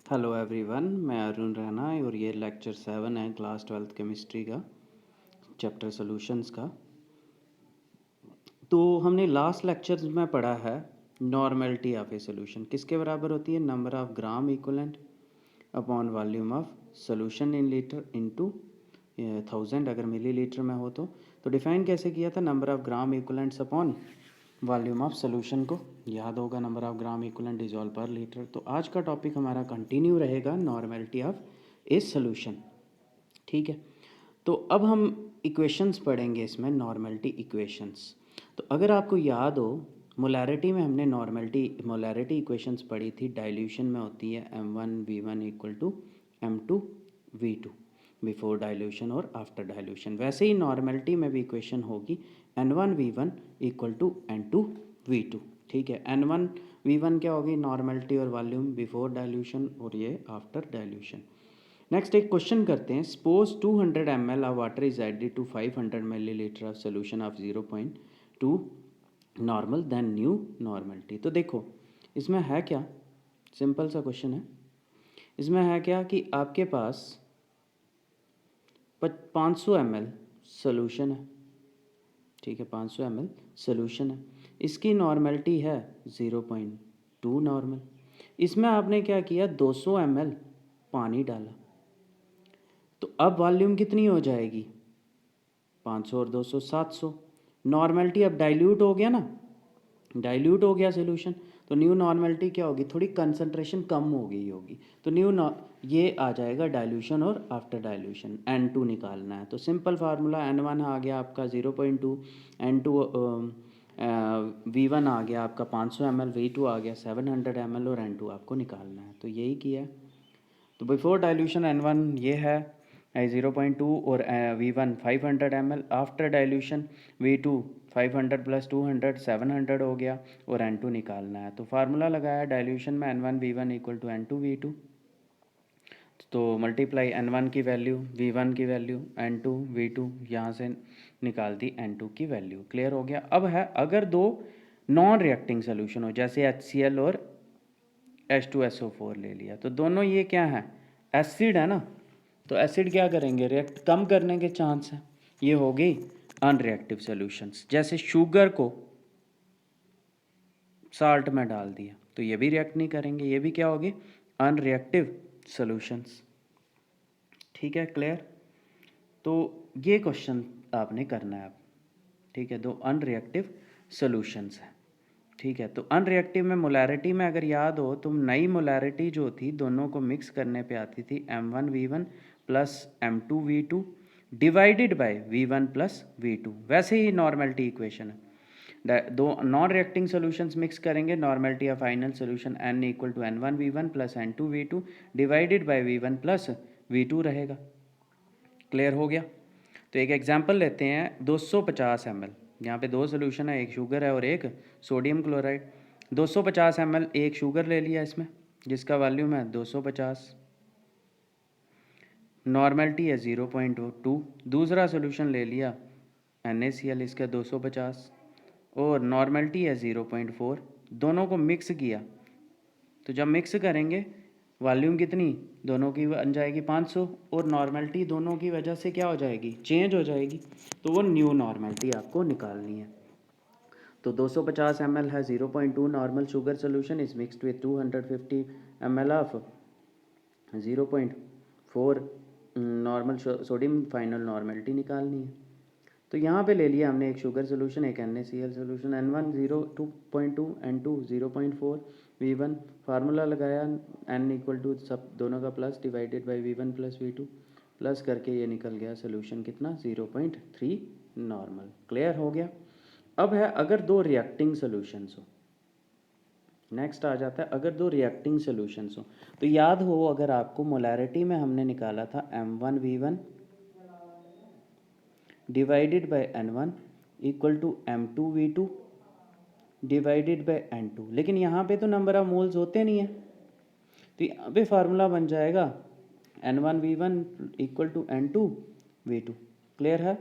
Hello everyone, मैं अरुण रैना और ये लेक्चर 7 है क्लास 12th केमिस्ट्री का चैप्टर सॉल्यूशंस का। तो हमने लास्ट लेक्चर्स में पढ़ा है नॉर्मेलिटी ऑफ ए सॉल्यूशन किसके बराबर होती है, number of gram equivalent upon volume of solution in litre into 1000 अगर मिलीलीटर में हो तो डिफाइन कैसे किया था, number of gram equivalents upon volume of solution को याद होगा, number of gram equivalent dissolve पर लीटर। तो आज का टॉपिक हमारा कंटिन्यू रहेगा नॉर्मेलिटी ऑफ ए सॉल्यूशन। ठीक है, तो अब हम इक्वेशंस पढ़ेंगे इसमें, नॉर्मेलिटी इक्वेशंस। तो अगर आपको याद हो, मोलैरिटी में हमने मोलैरिटी इक्वेशंस पढ़ी थी। डाइल्यूशन में होती है M1V1 equal to M2V2 before dilution और आफ्टर डाइल्यूशन। वैसे ही नॉर्मेलिटी में भी इक्वेशन होगी N1V1 इक्वल टू N2V2। ठीक है, N1V1 क्या होगी, नॉर्मेलिटी और वॉल्यूम बिफोर डाइल्यूशन और ये आफ्टर डाइल्यूशन। नेक्स्ट एक क्वेश्चन करते हैं। Suppose 200 ml of water is added to 500 millilitre of solution of 0.2 normal then new normality. तो देखो इसमें है क्या, सिंपल सा क्वेश्चन है। इसमें है क्या कि आपके पास 500 ml सोल्यूशन है। ठीक है, 500 ml सोल्यूशन है, इसकी नॉर्मलिटी है 0.2 नॉर्मल। इसमें आपने क्या किया, 200 ml पानी डाला, तो अब वॉल्यूम कितनी हो जाएगी, 500 और 200 700। नॉर्मलिटी अब डाइल्यूट हो गया ना, डाइल्यूट हो गया सोल्यूशन, तो न्यू नॉर्मलिटी क्या होगी, थोड़ी कंसंट्रेशन कम हो गई होगी। तो ये आ जाएगा डाइल्यूशन और आफ्टर डाइल्यूशन। N2 निकालना है, तो सिंपल फार्मूला N1 आ गया आपका 0.2, N2 V1 आ गया आपका 500 ml, V2 आ गया 700 ml और N2 आपको निकालना है। तो यही किया है। तो बिफोर डाइल्यूशन N1 ये है 0.2 और V1 500 ml। After dilution V2 500 plus 200 700 हो गया और N2 निकालना है। तो फार्मूला लगाया डाइल्यूशन में N1V1 इक्वल टू N2V2, तो मल्टीप्लाई N1 की वैल्यू, V1 की वैल्यू, N2V2 यहाँ से निकाल दी N2 की वैल्यू। क्लियर हो गया। अब है अगर दो नॉन रिएक्टिंग सोल्यूशन हो, जैसे HCl और H2SO4 ले लिया, तो दोनों ये क्या है, एसिड है ना। तो एसिड क्या करेंगे, रिएक्ट कम करने के चांस हैं। ये हो गई अनरिएक्टिव सॉल्यूशंस। जैसे शुगर को साल्ट में डाल दिया तो ये भी रिएक्ट नहीं करेंगे, ये भी क्या होगी, अनरिएक्टिव सॉल्यूशंस। ठीक है, क्लियर। तो ये क्वेश्चन आपने करना है अब। ठीक है, दो अनरिएक्टिव सॉल्यूशंस हैं। ठीक है, तो अनरिएक्टिव में मोलैरिटी में अगर याद हो तो नई मोलैरिटी जो थी दोनों को मिक्स करने पे आती थी M1V1 plus M2V2 divided by V1 plus V2। वैसे ही नॉर्मेलिटी इक्वेशन है, दो नॉन रिएक्टिंग सॉल्यूशंस मिक्स करेंगे, normality of final solution N equal to N1V1 plus N2V2 divided by V1 plus V2 रहेगा। क्लियर हो गया। तो एक एग्जांपल लेते हैं, 250 ml, यहाँ पे दो सोल्यूशन है, एक शुगर है और एक सोडियम क्लोराइड। 250 ml एक शुगर ले लिया इसमें, जिसका वॉल्यूम है 250, नॉर्मेलिटी है 0.2। दूसरा सोल्यूशन ले लिया NaCl, इसका 250 और नॉर्मेलिटी है 0.4। दोनों को मिक्स किया, तो जब मिक्स करेंगे वॉल्यूम कितनी, दोनों की बन जाएगी 500 और नॉर्मेलिटी दोनों की वजह से क्या हो जाएगी, चेंज हो जाएगी। तो वो न्यू नॉर्मेलिटी आपको निकालनी है। तो 250 ml है 0.2 normal sugar solution is mixed with 250 ml of 0.4 normal sodium, final normality निकालनी है। तो यहाँ पे ले लिया हमने एक शुगर सोल्यूशन, एक NaCl solution, N1 2.2 N2 0.4 V1। Formula लगाया N इक्वल टू सब दोनों का plus divided by V1 plus V2 plus करके ये निकल गया सोल्यूशन कितना, 0.3 नॉर्मल। क्लियर हो गया। अब है अगर दो रिएक्टिंग सोल्यूशंस हो, नेक्स्ट आ जाता है अगर दो रिएक्टिंग सोल्यूशंस हो। तो याद हो अगर आपको मोलैरिटी में हमने निकाला था M1V1 divided by N1 equal to M2V2 divided by N2, लेकिन यहाँ पे तो नंबर ऑफ मोल्स होते नहीं है, तो यहाँ पे फार्मूला बन जाएगा N1V1 equal to N2V2। Clear है।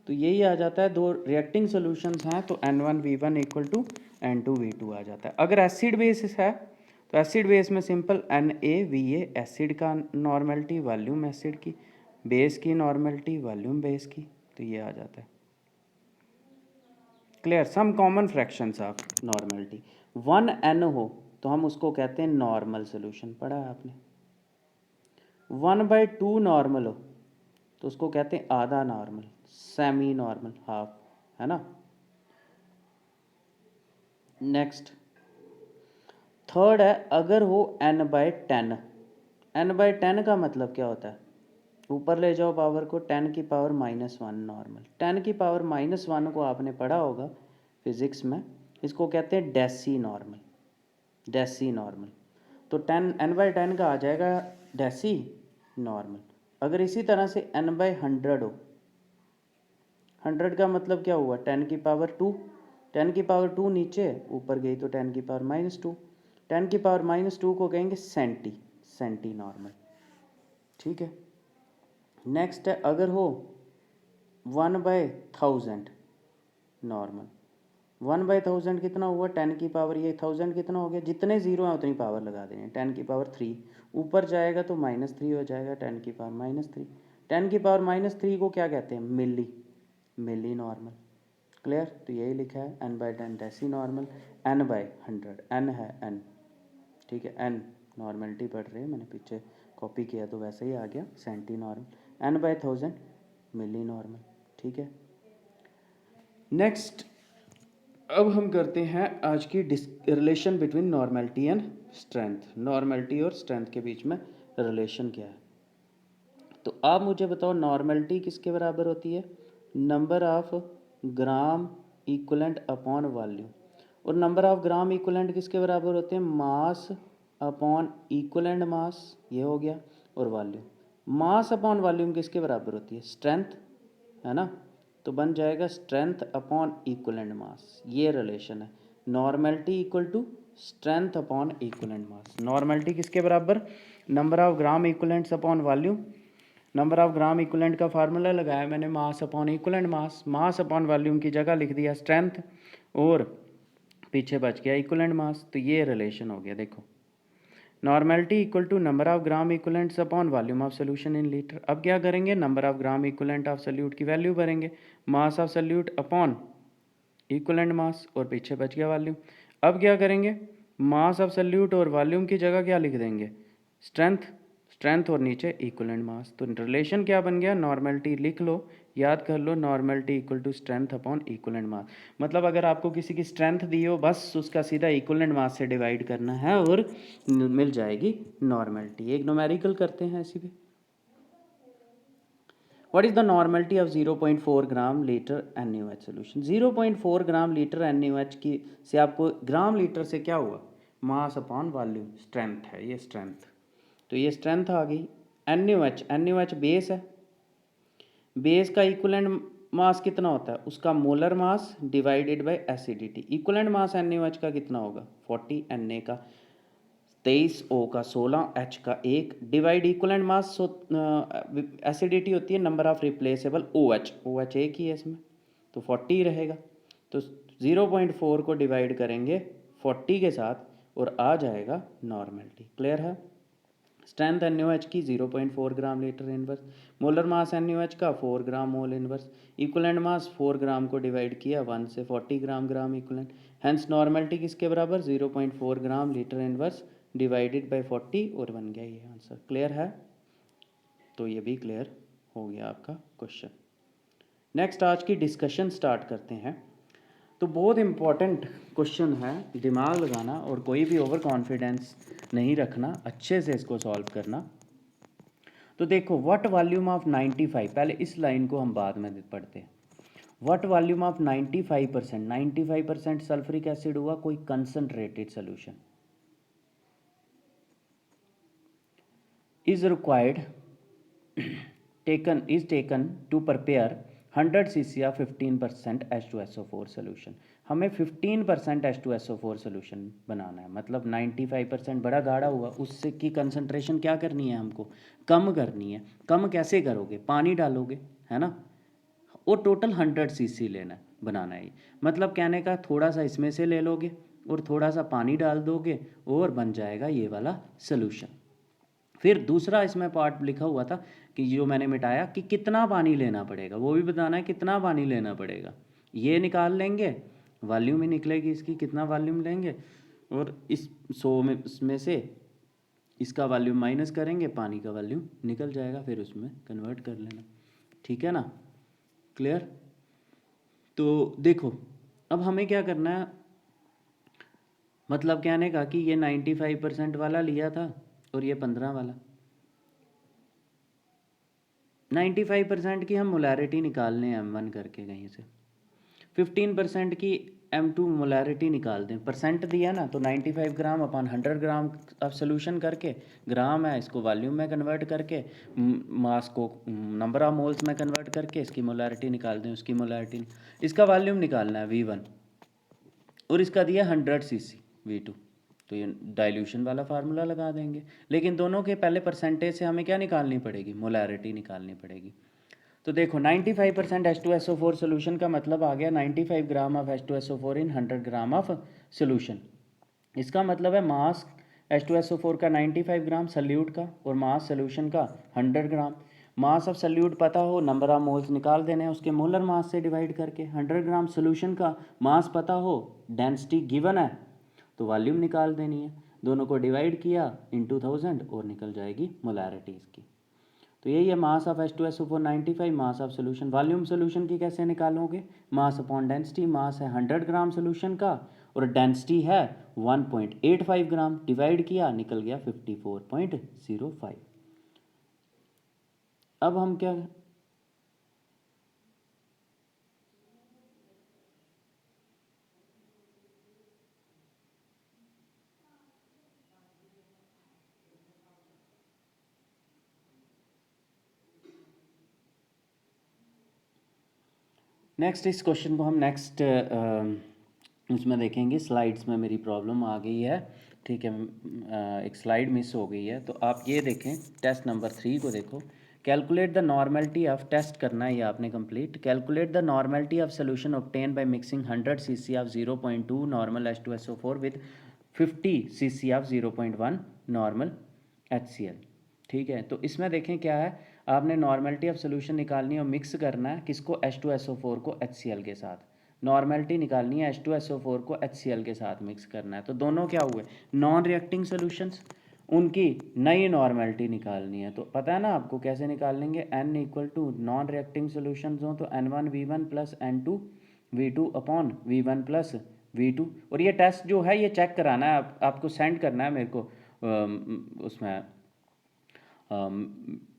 तो यही आ जाता है, दो रिएक्टिंग सॉल्यूशंस हैं तो N1V1 इक्वल टू N2V2 आ जाता है। अगर एसिड बेसिस है तो एसिड बेस में सिंपल NaVa एसिड का नॉर्मेलिटी, वॉल्यूम एसिड की, बेस की नॉर्मेलिटी, वॉल्यूम बेस की, तो ये आ जाता है। Clear. Some common fractions of normality, 1n हो तो हम उसको कहते हैं नॉर्मल सोल्यूशन, पढ़ा है आपने। 1/2 नॉर्मल हो तो उसको कहते हैं आधा नॉर्मल, सेमी नॉर्मल, हाफ, है ना। नेक्स्ट थर्ड है, अगर हो n/10। n/10 का मतलब क्या होता है, ऊपर ले जाओ पावर को, 10 की पावर -1 नॉर्मल। 10 की पावर -1 को आपने पढ़ा होगा फिजिक्स में, इसको कहते हैं डेसी नॉर्मल, डेसी नॉर्मल। तो 10 n/10 का आ जाएगा डेसी नॉर्मल। अगर इसी तरह से n/100 हो, 100 का मतलब क्या हुआ, 10 की पावर 2, 10 की पावर 2 नीचे, ऊपर गई तो 10 की पावर -2, 10 की पावर -2 को कहेंगे सेंटी नॉर्मल, ठीक है। नेक्स्ट है, अगर हो 1/1000 नॉर्मल। 1/1000 कितना हुआ, 10 की पावर, ये 1000 कितना हो गया, जितने ज़ीरो हैं उतनी पावर लगा देंगे, 10 की पावर 3, ऊपर जाएगा तो -3 हो जाएगा, 10 की पावर -3। 10 की पावर -3 को क्या कहते हैं, मिली नॉर्मल। क्लियर। तो यही लिखा है n/10 decinormal, n/100, n है n, ठीक है, n नॉर्मलिटी पढ़ रहे हैं, मैंने पीछे कॉपी किया तो वैसे ही आ गया, सेंटी नॉर्मल, n/1000 मिली नॉर्मल, ठीक है। नेक्स्ट अब हम करते हैं आज की relation between normality and strength. Normality और स्ट्रेंथ के बीच में रिलेशन क्या है, तो आप मुझे बताओ नॉर्मेलिटी किसके बराबर होती है, number of gram equivalent upon volume, और नंबर ऑफ ग्राम इक्वलेंट किसके बराबर होते हैं, मास अपॉन इक्वलेंट मास, ये हो गया, और वॉल्यूम। मास अपॉन वॉल्यूम किसके बराबर होती है, स्ट्रेंथ, है ना। तो बन जाएगा स्ट्रेंथ अपॉन इक्वलेंट मास, ये रिलेशन है, normality equal to strength upon equivalent mass. Normality किसके बराबर, number of gram equivalents upon volume. Number of gram equivalent का फार्मूला लगाया मैंने, mass upon equivalent mass, mass upon volume की जगह लिख दिया स्ट्रेंथ, और पीछे बच गया इक्वलेंट मास। तो ये रिलेशन हो गया, देखो normality equal to number of gram equivalents upon volume of solution in litre. अब क्या करेंगे, number of gram equivalent of solute की वैल्यू भरेंगे, mass of solute upon equivalent mass, और पीछे बच गया वॉल्यूम। अब क्या करेंगे, मास ऑफ सोल्यूट और वॉल्यूम की जगह क्या लिख देंगे, स्ट्रेंथ, स्ट्रेंथ और नीचे इक्वलेंट मास। तो रिलेशन क्या बन गया, नॉर्मेलिटी लिख लो, याद कर लो, normality equal to strength upon equivalent mass. मतलब अगर आपको किसी की स्ट्रेंथ दी हो, बस उसका सीधा इक्वलेंट मास से डिवाइड करना है और मिल जाएगी नॉर्मेलिटी। एक न्यूमेरिकल करते हैं इसी पे। What is the normality of 0.4 gram litre NaOH solution. 0.4 gram litre NaOH की से आपको ग्राम लीटर से क्या हुआ, मास अपॉन वॉल्यूम, स्ट्रेंथ है, ये स्ट्रेंथ, तो ये स्ट्रेंथ आ गई। NaOH बेस है, बेस का इक्वलेंट मास कितना होता है, उसका molar mass divided by acidity. Equivalent mass NaOH का कितना होगा, 40, Na का 23, O का 16, H का 1, डिवाइड इक्वलेंट मास, एसिडिटी होती है नंबर ऑफ रिप्लेसेबल OH एक ही है इसमें, तो 40 रहेगा। तो 0.4 को डिवाइड करेंगे 40 के साथ और आ जाएगा नॉर्मेलिटी। क्लियर है। स्ट्रेंथ NaOH की 0.4 gram litre inverse, molar mass NaOH का 4 ग्राम मोल इनवर्स, इक्वलेंट मास 4 ग्राम को डिवाइड किया 1 से, 40 ग्राम इक्वलेंट। हैंस नॉर्मेलिटी किसके बराबर, 0.4 gram litre inverse divided by 40, और बन गया ये आंसर। क्लियर है, तो ये भी क्लियर हो गया आपका क्वेश्चन। नेक्स्ट आज की डिस्कशन स्टार्ट करते हैं। तो बहुत इम्पॉर्टेंट क्वेश्चन है, दिमाग लगाना और कोई भी ओवर कॉन्फिडेंस नहीं रखना, अच्छे से इसको सॉल्व करना। तो देखो, व्हाट वॉल्यूम ऑफ 95, पहले इस लाइन को हम बाद में पढ़ते हैं। What volume of 95%, 95% sulphuric acid हुआ कोई concentrated solution, is required taken to prepare 100 cc of 15% H2SO4 solution। हमें 15% H2SO4 सोल्यूशन बनाना है, मतलब 95% बड़ा गाढ़ा हुआ, उससे की कंसंट्रेशन क्या करनी है, हमको कम करनी है। कम कैसे करोगे, पानी डालोगे, है ना, और टोटल 100 cc लेना है, बनाना है। मतलब कहने का थोड़ा सा इसमें से ले लोगे और थोड़ा सा पानी डाल दोगे और बन जाएगा ये वाला सोल्यूशन। फिर दूसरा इसमें पार्ट लिखा हुआ था कि जो मैंने मिटाया कि कितना पानी लेना पड़ेगा, वो भी बताना है कितना पानी लेना पड़ेगा। ये निकाल लेंगे, वॉल्यूम ही निकलेगी इसकी, कितना वॉल्यूम लेंगे, और इस 100 में उसमें से इसका वॉल्यूम माइनस करेंगे, पानी का वॉल्यूम निकल जाएगा, फिर उसमें कन्वर्ट कर लेना। ठीक है ना, क्लियर। तो देखो अब हमें क्या करना है, मतलब कहने का कि ये 95% वाला लिया था और ये 15 वाला। 95% की हम मोलैरिटी निकालने हैं M1 करके कहीं से, 15% की M2 मोलैरिटी निकाल दें, परसेंट दिया ना, तो 95 ग्राम अपन 100 ग्राम अब सोल्यूशन करके, ग्राम है इसको वॉल्यूम में कन्वर्ट करके, मास को नंबर ऑफ मोल्स में कन्वर्ट करके इसकी मोलैरिटी निकाल दें, उसकी मोलैरिटी, इसका वॉल्यूम निकालना है V1 और इसका दिया 100 cc V2, तो ये डाइल्यूशन वाला फार्मूला लगा देंगे। लेकिन दोनों के पहले परसेंटेज से हमें क्या निकालनी पड़ेगी, मोलैरिटी निकालनी पड़ेगी। तो देखो 95% H2SO4 सोल्यूशन का मतलब आ गया 95 gram of H2SO4 in 100 gram of solution. इसका मतलब है मास H2SO4 का 95 ग्राम सल्यूट का और मास सोल्यूशन का 100 ग्राम। मास ऑफ सल्यूट पता हो, नंबर ऑफ मोल्स निकाल देने हैं उसके मोलर मास से डिवाइड करके। 100 ग्राम सोल्यूशन का मास पता हो, डेंसिटी गिवन है, तो वॉल्यूम निकाल देनी है, दोनों को डिवाइड किया इंटू 1000 और निकल जाएगी मोलैरिटी इसकी। तो यही है mass of H2SO4 95, mass of solution. Volume solution की कैसे निकालोगे, मास अपॉन डेंसिटी, मास है 100 ग्राम सोल्यूशन का और डेंसिटी है 1.85 ग्राम, डिवाइड किया निकल गया 54.05। अब हम क्या, नेक्स्ट इस क्वेश्चन को हम नेक्स्ट उसमें देखेंगे। स्लाइड्स में मेरी प्रॉब्लम आ गई है, ठीक है, एक स्लाइड मिस हो गई है, तो आप ये देखें, टेस्ट नंबर 3 को देखो। Calculate the normality of, test करना है ये आपने complete. Calculate the normality of solution obtain by mixing 100 cc of 0.2 normal H2SO4 with 50 cc of 0.1 normal HCl। ठीक है, तो इसमें देखें क्या है, आपने नॉर्मेलिटी ऑफ सोल्यूशन निकालनी है और मिक्स करना है किसको, H2SO4 को HCl के साथ। नॉर्मेलिटी निकालनी है, H2SO4 को HCl के साथ मिक्स करना है, तो दोनों क्या हुए, नॉन रिएक्टिंग सोल्यूशंस, उनकी नई नॉर्मेलिटी निकालनी है। तो पता है ना आपको कैसे निकाल लेंगे, N equal to non reacting solutions हो तो N1V1 plus N2V2 upon V1 plus V2। और ये टेस्ट जो है ये चेक कराना है, आपको सेंड करना है मेरे को उसमें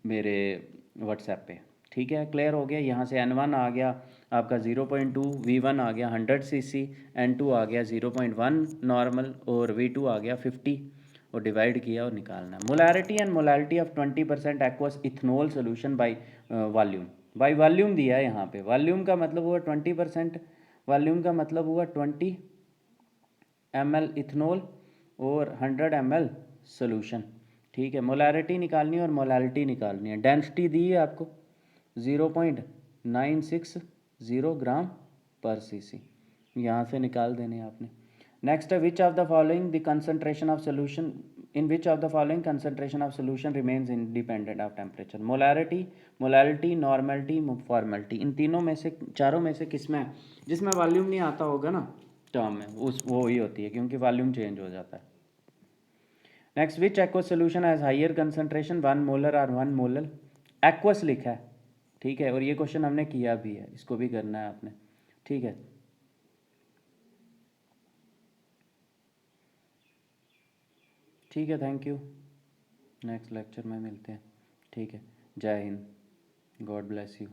मेरे व्हाट्सएप पे। ठीक है, क्लियर हो गया। यहाँ से N1 आ गया आपका 0.2, V1 आ गया 100 cc, N2 आ गया 0.1 नॉर्मल और V2 आ गया 50 और डिवाइड किया और निकालना। Molarity and molality of 20% aqueous ethanol solution by volume. By volume दिया है यहाँ पे, वॉल्यूम का मतलब हुआ 20%, वॉल्यूम का मतलब हुआ 20 ml इथनॉल और 100 ml सोल्यूशन। ठीक है, मोलैरिटी निकालनी है और मोलैलिटी निकालनी है। डेंसिटी दी है आपको 0.960 ग्राम पर cc, यहाँ से निकाल देने आपने। नेक्स्ट है which of the following the concentration of solution, in which of the following concentration of solution remains independent of temperature. Molarity, molality, normality, formality, इन तीनों में से, चारों में से किस में, जिसमें वॉल्यूम नहीं आता होगा ना टर्म में, उस वो ही होती है, क्योंकि वॉल्यूम चेंज हो जाता है। Next, which aqueous solution has higher concentration, 1 molar और 1 मोलर। एक्वस लिखा है, ठीक है, और ये क्वेश्चन हमने किया भी है, इसको भी करना है आपने। ठीक है, ठीक है, थैंक यू, नेक्स्ट लेक्चर में मिलते हैं। ठीक है, जय हिंद, गॉड ब्लेस यू।